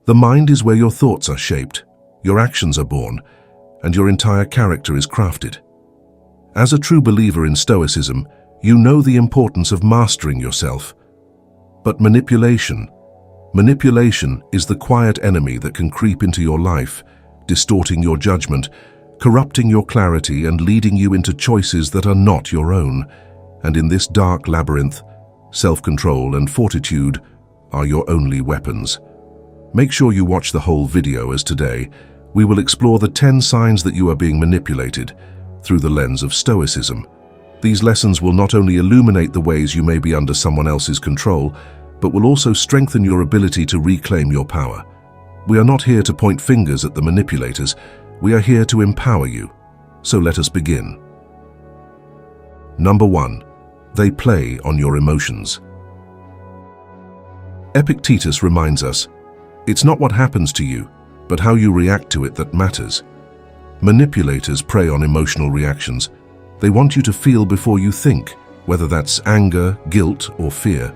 The mind is where your thoughts are shaped, your actions are born, and your entire character is crafted. As a true believer in Stoicism, you know the importance of mastering yourself. But manipulation is the quiet enemy that can creep into your life, distorting your judgment, corrupting your clarity, and leading you into choices that are not your own. And in this dark labyrinth, self-control and fortitude are your only weapons. Make sure you watch the whole video, as today we will explore the 10 signs that you are being manipulated through the lens of Stoicism. These lessons will not only illuminate the ways you may be under someone else's control, but will also strengthen your ability to reclaim your power. We are not here to point fingers at the manipulators, we are here to empower you. So let us begin. Number 1. They play on your emotions. Epictetus reminds us, it's not what happens to you, but how you react to it that matters. Manipulators prey on emotional reactions. They want you to feel before you think, whether that's anger, guilt, or fear.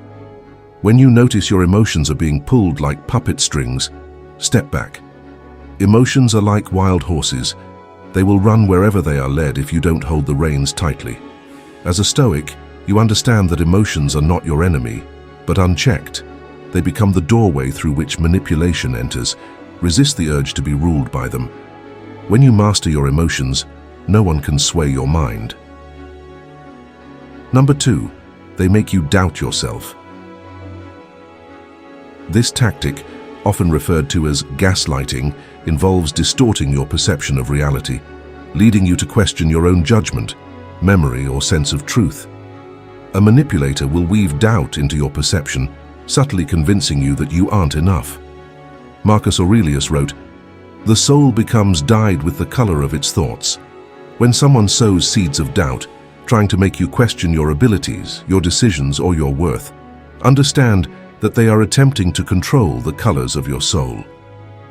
When you notice your emotions are being pulled like puppet strings, step back. Emotions are like wild horses. They will run wherever they are led if you don't hold the reins tightly. As a Stoic, you understand that emotions are not your enemy, but unchecked, they become the doorway through which manipulation enters. Resist the urge to be ruled by them. When you master your emotions, no one can sway your mind. Number 2, they make you doubt yourself. This tactic, often referred to as gaslighting, involves distorting your perception of reality, leading you to question your own judgment, memory, or sense of truth. A manipulator will weave doubt into your perception, subtly convincing you that you aren't enough. Marcus Aurelius wrote, "The soul becomes dyed with the color of its thoughts." When someone sows seeds of doubt, trying to make you question your abilities, your decisions, or your worth, understand that they are attempting to control the colors of your soul.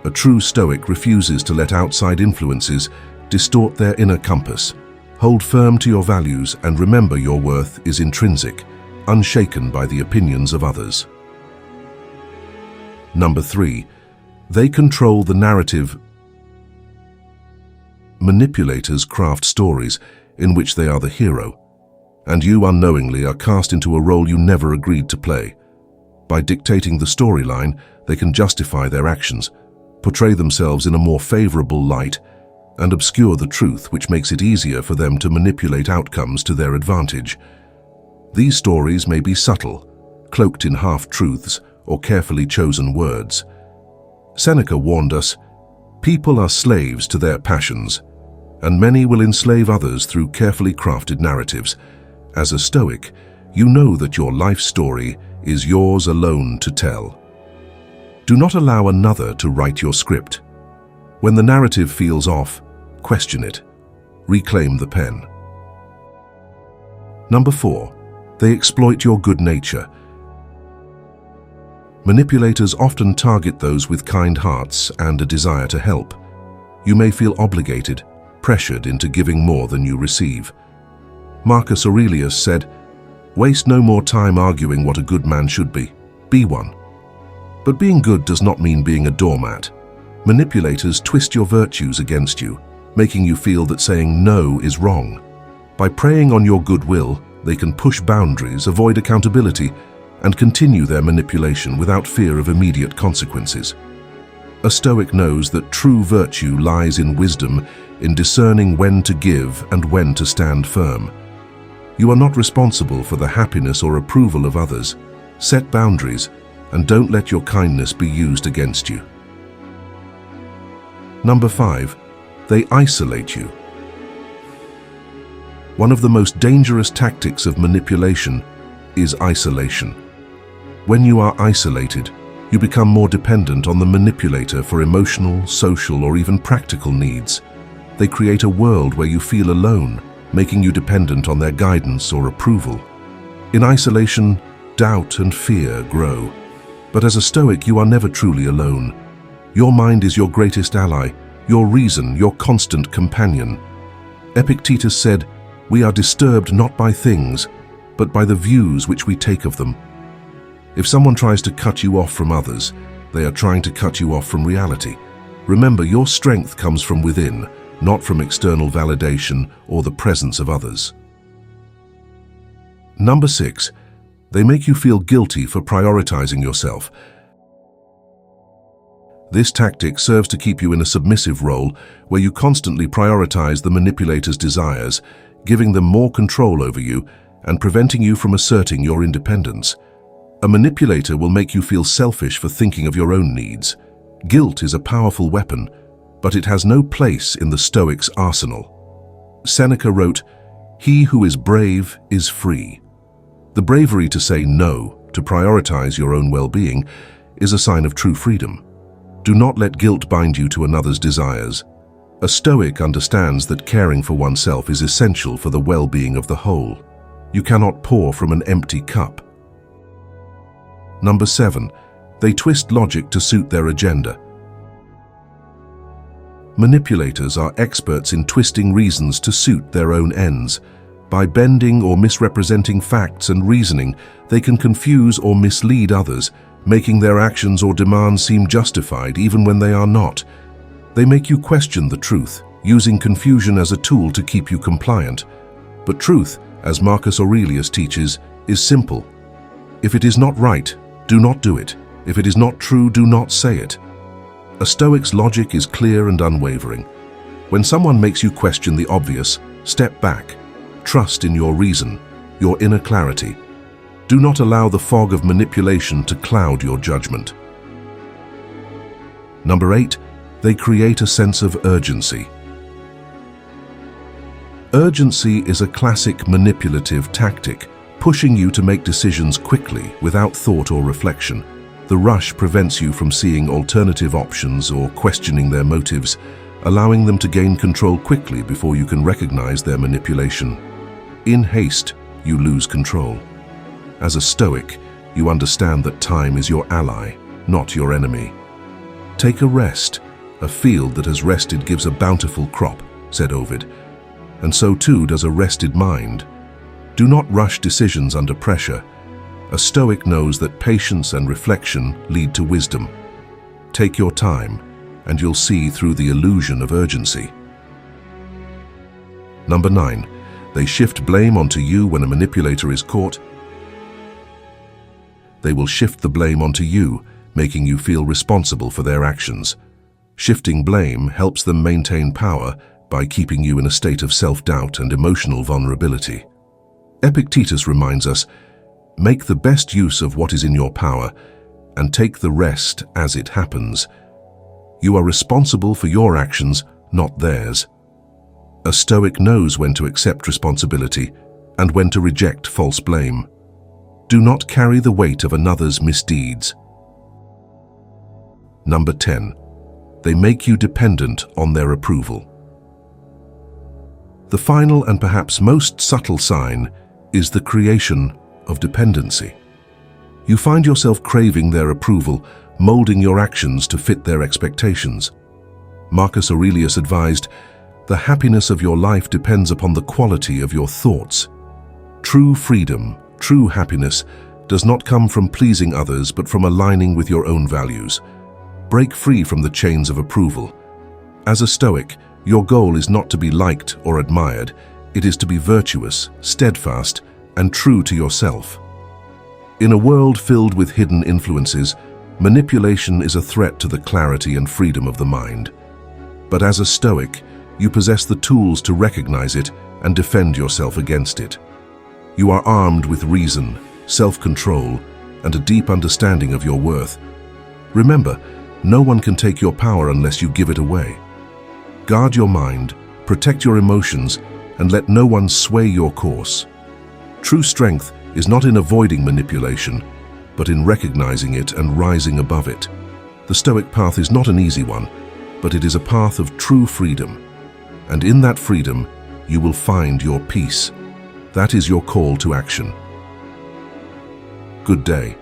A true Stoic refuses to let outside influences distort their inner compass. Hold firm to your values and remember your worth is intrinsic, unshaken by the opinions of others. Number 3, they control the narrative. Manipulators craft stories in which they are the hero, and you unknowingly are cast into a role you never agreed to play. By dictating the storyline, they can justify their actions, portray themselves in a more favorable light, and obscure the truth, which makes it easier for them to manipulate outcomes to their advantage. These stories may be subtle, cloaked in half-truths or carefully chosen words. Seneca warned us, "People are slaves to their passions, and many will enslave others through carefully crafted narratives." As a Stoic, you know that your life story is yours alone to tell. Do not allow another to write your script. When the narrative feels off, question it. Reclaim the pen. Number 4, they exploit your good nature. Manipulators often target those with kind hearts and a desire to help. You may feel obligated, pressured into giving more than you receive. Marcus Aurelius said, "Waste no more time arguing what a good man should be one." But being good does not mean being a doormat. Manipulators twist your virtues against you, making you feel that saying no is wrong. By preying on your goodwill, they can push boundaries, avoid accountability, and continue their manipulation without fear of immediate consequences. A Stoic knows that true virtue lies in wisdom, in discerning when to give and when to stand firm. You are not responsible for the happiness or approval of others. Set boundaries, and don't let your kindness be used against you. Number 5, they isolate you. One of the most dangerous tactics of manipulation is isolation. When you are isolated, you become more dependent on the manipulator for emotional, social, or even practical needs. They create a world where you feel alone, making you dependent on their guidance or approval. In isolation, doubt and fear grow. But as a Stoic, you are never truly alone. Your mind is your greatest ally, your reason, your constant companion. Epictetus said, "We are disturbed not by things, but by the views which we take of them." If someone tries to cut you off from others, They are trying to cut you off from reality. Remember, your strength comes from within, not from external validation or the presence of others. Number 6. They make you feel guilty for prioritizing yourself. This tactic serves to keep you in a submissive role where you constantly prioritize the manipulator's desires, giving them more control over you and preventing you from asserting your independence. A manipulator will make you feel selfish for thinking of your own needs. Guilt is a powerful weapon, but it has no place in the Stoics' arsenal. Seneca wrote, "He who is brave is free." The bravery to say no, to prioritize your own well-being, is a sign of true freedom. Do not let guilt bind you to another's desires. A Stoic understands that caring for oneself is essential for the well-being of the whole. You cannot pour from an empty cup. Number 7. They twist logic to suit their agenda. Manipulators are experts in twisting reasons to suit their own ends. By bending or misrepresenting facts and reasoning, they can confuse or mislead others, making their actions or demands seem justified even when they are not. They make you question the truth, using confusion as a tool to keep you compliant. But truth, as Marcus Aurelius teaches, is simple. If it is not right, do not do it. If it is not true, do not say it. A Stoic's logic is clear and unwavering. When someone makes you question the obvious, step back. Trust in your reason, your inner clarity. Do not allow the fog of manipulation to cloud your judgment. Number 8. They create a sense of urgency. Urgency is a classic manipulative tactic, pushing you to make decisions quickly without thought or reflection. The rush prevents you from seeing alternative options or questioning their motives, allowing them to gain control quickly before you can recognize their manipulation. In haste, you lose control. As a Stoic, you understand that time is your ally, not your enemy. Take a rest. A field that has rested gives a bountiful crop, said Ovid, and so too does a rested mind. Do not rush decisions under pressure. A Stoic knows that patience and reflection lead to wisdom. Take your time, and you'll see through the illusion of urgency. Number 9. They shift blame onto you when a manipulator is caught. They will shift the blame onto you, making you feel responsible for their actions. Shifting blame helps them maintain power by keeping you in a state of self-doubt and emotional vulnerability. Epictetus reminds us, "Make the best use of what is in your power, and take the rest as it happens." You are responsible for your actions, not theirs. A Stoic knows when to accept responsibility and when to reject false blame. Do not carry the weight of another's misdeeds. Number 10. They make you dependent on their approval. The final and perhaps most subtle sign is the creation of dependency. You find yourself craving their approval, molding your actions to fit their expectations. Marcus Aurelius advised, "The happiness of your life depends upon the quality of your thoughts." True freedom, true happiness, does not come from pleasing others but from aligning with your own values. Break free from the chains of approval. As a Stoic, your goal is not to be liked or admired. It is to be virtuous, steadfast, and true to yourself. In a world filled with hidden influences, manipulation is a threat to the clarity and freedom of the mind. But as a Stoic, you possess the tools to recognize it and defend yourself against it. You are armed with reason, self-control, and a deep understanding of your worth. Remember, no one can take your power unless you give it away. Guard your mind, protect your emotions, and let no one sway your course. True strength is not in avoiding manipulation, but in recognizing it and rising above it. The Stoic path is not an easy one, but it is a path of true freedom. And in that freedom, you will find your peace. That is your call to action. Good day.